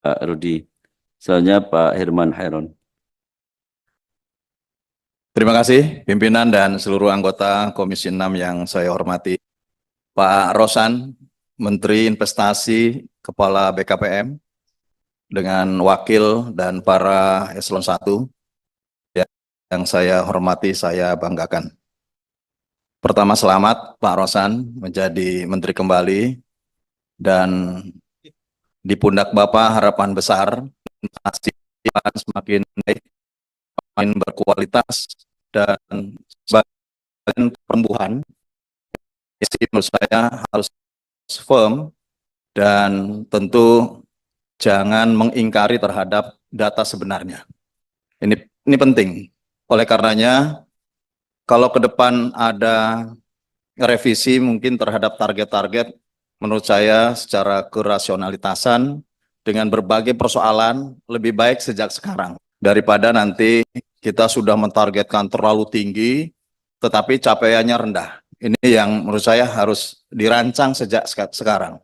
Pak Rudi. Selanjutnya Pak Herman Hairon. Terima kasih pimpinan dan seluruh anggota Komisi 6 yang saya hormati. Pak Rosan, Menteri Investasi, Kepala BKPM, dengan wakil dan para eselon 1 yang saya hormati, saya banggakan. Pertama, selamat Pak Rosan menjadi Menteri kembali, dan di pundak Bapak harapan besar, investasi semakin baik, semakin berkualitas, dan sebagian pertumbuhan menurut saya harus firm dan tentu jangan mengingkari terhadap data sebenarnya. Ini penting. Oleh karenanya, kalau ke depan ada revisi mungkin terhadap target-target, menurut saya secara kerasionalitasan dengan berbagai persoalan lebih baik sejak sekarang daripada nanti kita sudah mentargetkan terlalu tinggi tetapi capaiannya rendah. Ini yang menurut saya harus dirancang sejak sekarang.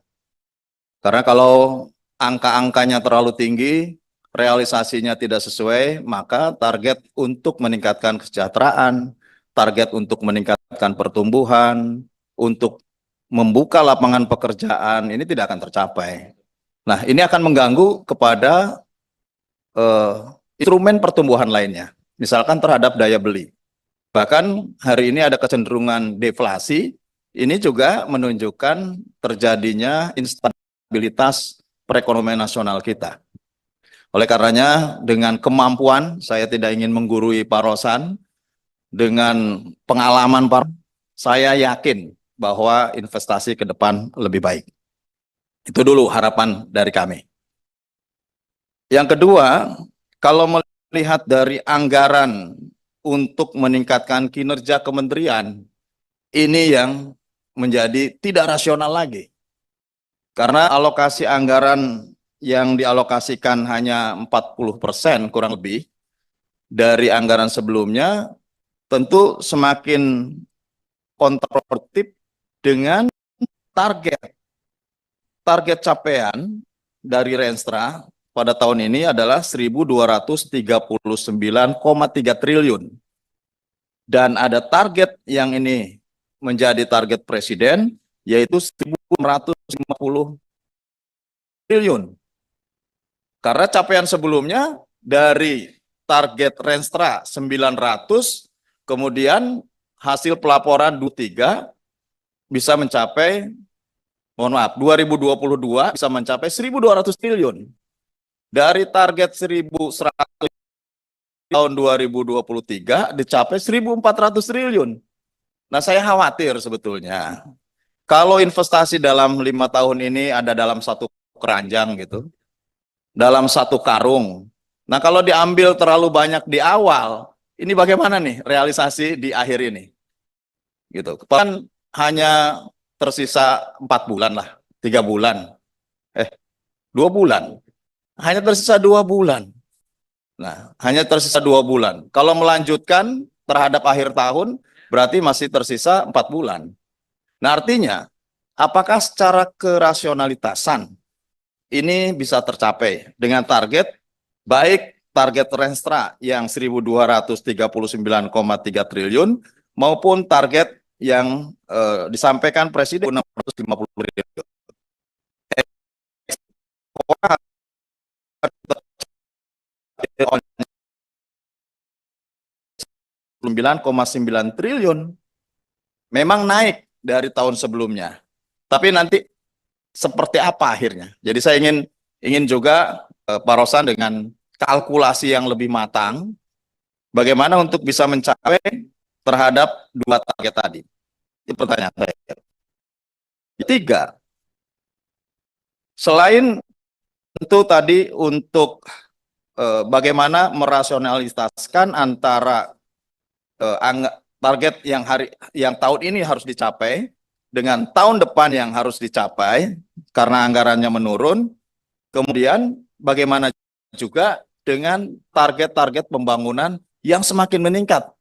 Karena kalau angka-angkanya terlalu tinggi, realisasinya tidak sesuai, maka target untuk meningkatkan kesejahteraan, target untuk meningkatkan pertumbuhan, untuk membuka lapangan pekerjaan, ini tidak akan tercapai. Nah, ini akan mengganggu kepada instrumen pertumbuhan lainnya, misalkan terhadap daya beli. Bahkan hari ini ada kecenderungan deflasi, ini juga menunjukkan terjadinya instabilitas perekonomian nasional kita. Oleh karenanya, dengan kemampuan, saya tidak ingin menggurui Pak Rosan, dengan pengalaman Pak, saya yakin bahwa investasi ke depan lebih baik. Itu dulu harapan dari kami. Yang kedua, kalau melihat dari anggaran untuk meningkatkan kinerja kementerian, ini yang menjadi tidak rasional lagi. Karena alokasi anggaran yang dialokasikan hanya 40% kurang lebih dari anggaran sebelumnya, tentu semakin kontraproduktif dengan target. Target capaian dari Renstra pada tahun ini adalah 1.239,3 triliun. Dan ada target yang ini menjadi target presiden, yaitu 1.650 triliun. Karena capaian sebelumnya dari target Renstra 900, kemudian hasil pelaporan 23 bisa mencapai, mohon maaf, 2022 bisa mencapai 1.200 triliun. Dari target 1.100 tahun 2023 dicapai 1.400 triliun. Nah, saya khawatir sebetulnya kalau investasi dalam 5 tahun ini ada dalam satu keranjang gitu, dalam satu karung. Nah, kalau diambil terlalu banyak di awal, ini bagaimana nih realisasi di akhir ini? Gitu. Kan hanya tersisa 4 bulan lah, 3 bulan, 2 bulan. Hanya tersisa 2 bulan. Nah, hanya tersisa 2 bulan. Kalau melanjutkan terhadap akhir tahun, berarti masih tersisa 4 bulan. Nah, artinya, apakah secara kerasionalitasan ini bisa tercapai dengan target, baik target Renstra yang 1.239,3 triliun, maupun target yang disampaikan Presiden 650 triliun. 9,9 triliun memang naik dari tahun sebelumnya. Tapi nanti seperti apa akhirnya? Jadi saya ingin juga Pak Rosan dengan kalkulasi yang lebih matang, bagaimana untuk bisa mencapai terhadap 2 target tadi. Itu pertanyaan saya. Ketiga, selain tentu tadi untuk bagaimana merasionalisasikan antara target yang tahun ini harus dicapai dengan tahun depan yang harus dicapai karena anggarannya menurun. Kemudian bagaimana juga dengan target-target pembangunan yang semakin meningkat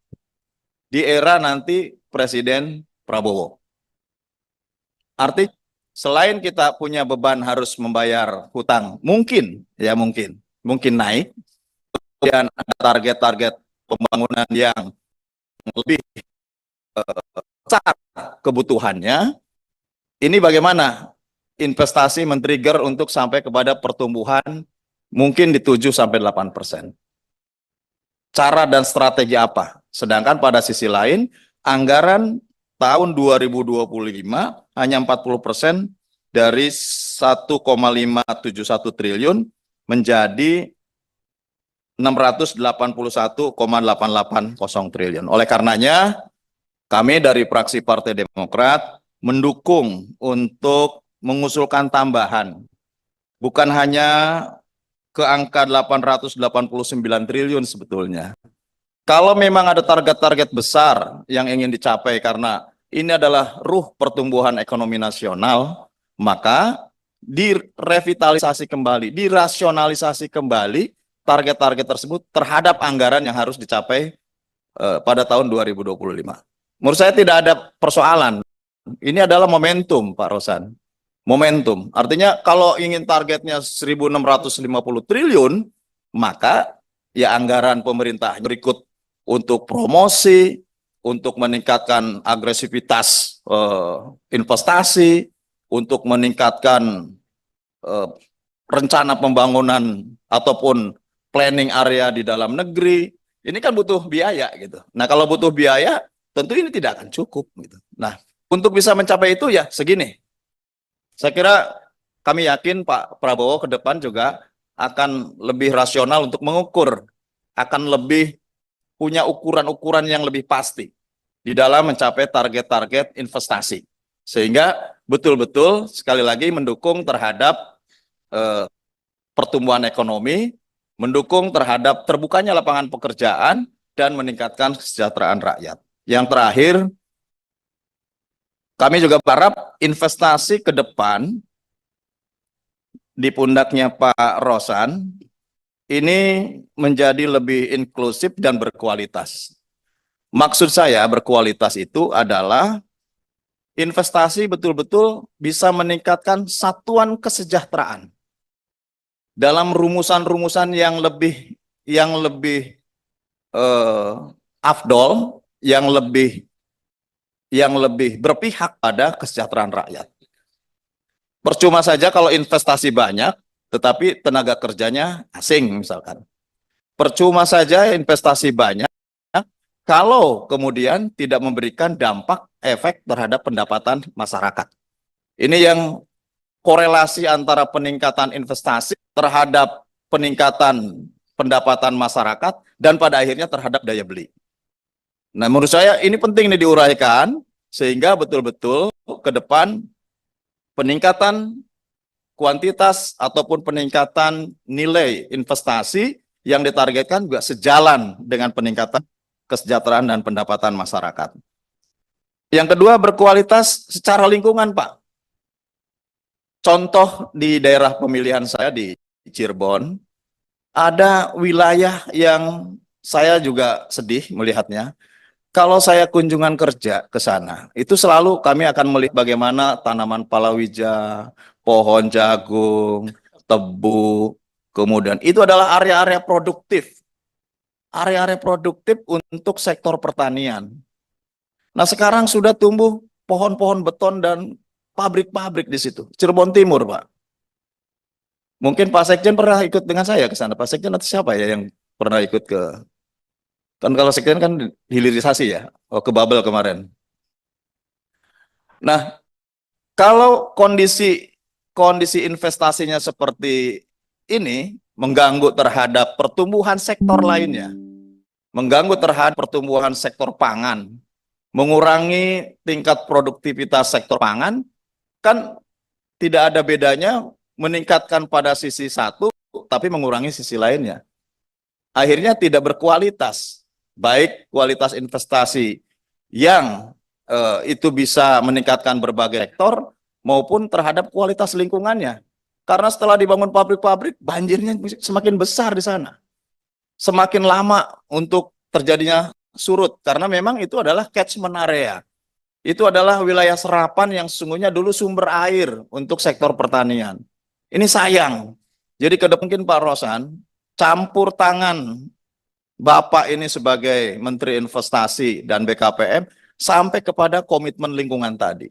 di era nanti Presiden Prabowo. Artinya selain kita punya beban harus membayar hutang, mungkin naik, kemudian ada target-target pembangunan yang lebih besar kebutuhannya. Ini bagaimana investasi men-trigger untuk sampai kepada pertumbuhan mungkin di 7-8%. Cara dan strategi apa? Sedangkan pada sisi lain, anggaran tahun 2025 hanya 40% dari 1,571 triliun menjadi 681,880 triliun. Oleh karenanya, kami dari fraksi Partai Demokrat mendukung untuk mengusulkan tambahan, bukan hanya ke angka 889 triliun sebetulnya. Kalau memang ada target-target besar yang ingin dicapai karena ini adalah ruh pertumbuhan ekonomi nasional, maka direvitalisasi kembali, dirasionalisasi kembali target-target tersebut terhadap anggaran yang harus dicapai pada tahun 2025. Menurut saya tidak ada persoalan. Ini adalah momentum, Pak Rosan. Momentum. Artinya kalau ingin targetnya 1.650 triliun, maka ya anggaran pemerintah berikut untuk promosi, untuk meningkatkan agresivitas investasi, untuk meningkatkan rencana pembangunan ataupun planning area di dalam negeri. Ini kan butuh biaya gitu. Nah, kalau butuh biaya, tentu ini tidak akan cukup gitu. Nah, untuk bisa mencapai itu ya segini. Saya kira kami yakin Pak Prabowo ke depan juga akan lebih rasional untuk mengukur, akan lebih punya ukuran-ukuran yang lebih pasti di dalam mencapai target-target investasi. Sehingga betul-betul sekali lagi mendukung terhadap pertumbuhan ekonomi, mendukung terhadap terbukanya lapangan pekerjaan, dan meningkatkan kesejahteraan rakyat. Yang terakhir, kami juga berharap investasi ke depan di pundaknya Pak Rosan ini menjadi lebih inklusif dan berkualitas. Maksud saya berkualitas itu adalah investasi betul-betul bisa meningkatkan satuan kesejahteraan dalam rumusan-rumusan yang lebih afdol, yang lebih berpihak pada kesejahteraan rakyat. Percuma saja kalau investasi banyak, tetapi tenaga kerjanya asing misalkan. Percuma saja investasi banyak, kalau kemudian tidak memberikan dampak efek terhadap pendapatan masyarakat. Ini yang korelasi antara peningkatan investasi terhadap peningkatan pendapatan masyarakat dan pada akhirnya terhadap daya beli. Nah, menurut saya ini penting nih diuraikan sehingga betul-betul ke depan peningkatan kuantitas ataupun peningkatan nilai investasi yang ditargetkan juga sejalan dengan peningkatan kesejahteraan dan pendapatan masyarakat. Yang kedua, berkualitas secara lingkungan, Pak. Contoh di daerah pemilihan saya di Cirebon, ada wilayah yang saya juga sedih melihatnya. Kalau saya kunjungan kerja ke sana, itu selalu kami akan melihat bagaimana tanaman palawija, pohon jagung, tebu, kemudian itu adalah area-area produktif. Area-area produktif untuk sektor pertanian. Nah, sekarang sudah tumbuh pohon-pohon beton dan pabrik-pabrik di situ. Cirebon Timur, Pak. Mungkin Pak Sekjen pernah ikut dengan saya ke sana. Pak Sekjen atau siapa ya yang pernah ikut ke... Kan kalau Sekjen kan hilirisasi ya, ke Babel kemarin. Nah, kalau kondisi investasinya seperti ini, mengganggu terhadap pertumbuhan sektor lainnya, mengganggu terhadap pertumbuhan sektor pangan, mengurangi tingkat produktivitas sektor pangan, kan tidak ada bedanya meningkatkan pada sisi satu, tapi mengurangi sisi lainnya. Akhirnya tidak berkualitas, baik kualitas investasi yang itu bisa meningkatkan berbagai sektor, maupun terhadap kualitas lingkungannya. Karena setelah dibangun pabrik-pabrik, banjirnya semakin besar di sana. Semakin lama untuk terjadinya surut, karena memang itu adalah catchment area. itu adalah wilayah serapan yang sesungguhnya dulu sumber air untuk sektor pertanian. Ini sayang. Jadi ke depan mungkin Pak Rosan, campur tangan Bapak ini sebagai Menteri Investasi dan BKPM sampai kepada komitmen lingkungan tadi.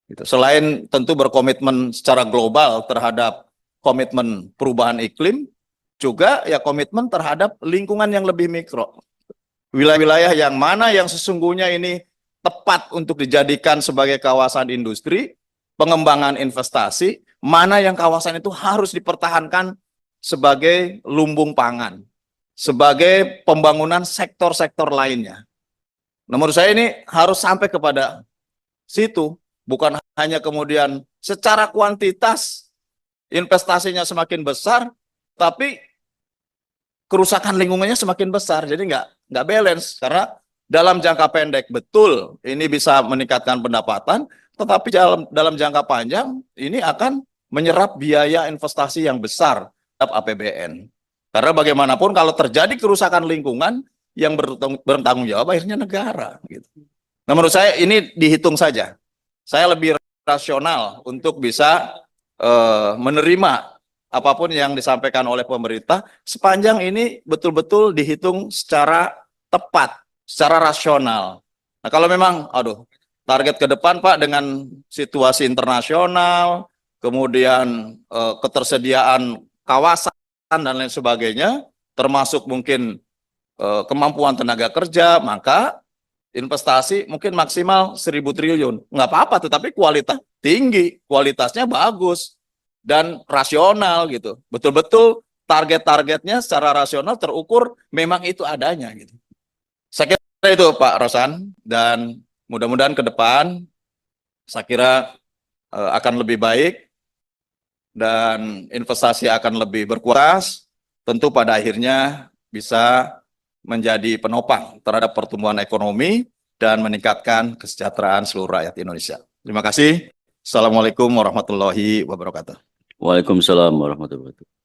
Gitu. Selain tentu berkomitmen secara global terhadap komitmen perubahan iklim, juga ya komitmen terhadap lingkungan yang lebih mikro. Wilayah-wilayah yang mana yang sesungguhnya ini tepat untuk dijadikan sebagai kawasan industri, pengembangan investasi, mana yang kawasan itu harus dipertahankan sebagai lumbung pangan, sebagai pembangunan sektor-sektor lainnya. Nah, menurut saya ini harus sampai kepada situ, bukan hanya kemudian secara kuantitas investasinya semakin besar, tapi kerusakan lingkungannya semakin besar. Jadi nggak balance, karena dalam jangka pendek betul ini bisa meningkatkan pendapatan, tetapi dalam jangka panjang ini akan menyerap biaya investasi yang besar terhadap APBN. Karena bagaimanapun kalau terjadi kerusakan lingkungan yang bertanggung jawab akhirnya negara. Gitu. Nah, menurut saya ini dihitung saja. Saya lebih rasional untuk bisa menerima apapun yang disampaikan oleh pemerintah sepanjang ini betul-betul dihitung secara tepat, secara rasional. Nah, kalau memang, target ke depan Pak dengan situasi internasional, kemudian ketersediaan kawasan dan lain sebagainya, termasuk mungkin kemampuan tenaga kerja, maka investasi mungkin maksimal 1.000 triliun. Nggak apa-apa, tetapi kualitas tinggi, kualitasnya bagus, dan rasional gitu. Betul-betul target-targetnya secara rasional terukur memang itu adanya gitu. Saya kira itu Pak Rosan, dan mudah-mudahan ke depan saya kira akan lebih baik dan investasi akan lebih berkualitas, tentu pada akhirnya bisa menjadi penopang terhadap pertumbuhan ekonomi dan meningkatkan kesejahteraan seluruh rakyat Indonesia. Terima kasih. Assalamualaikum warahmatullahi wabarakatuh. Waalaikumsalam warahmatullahi wabarakatuh.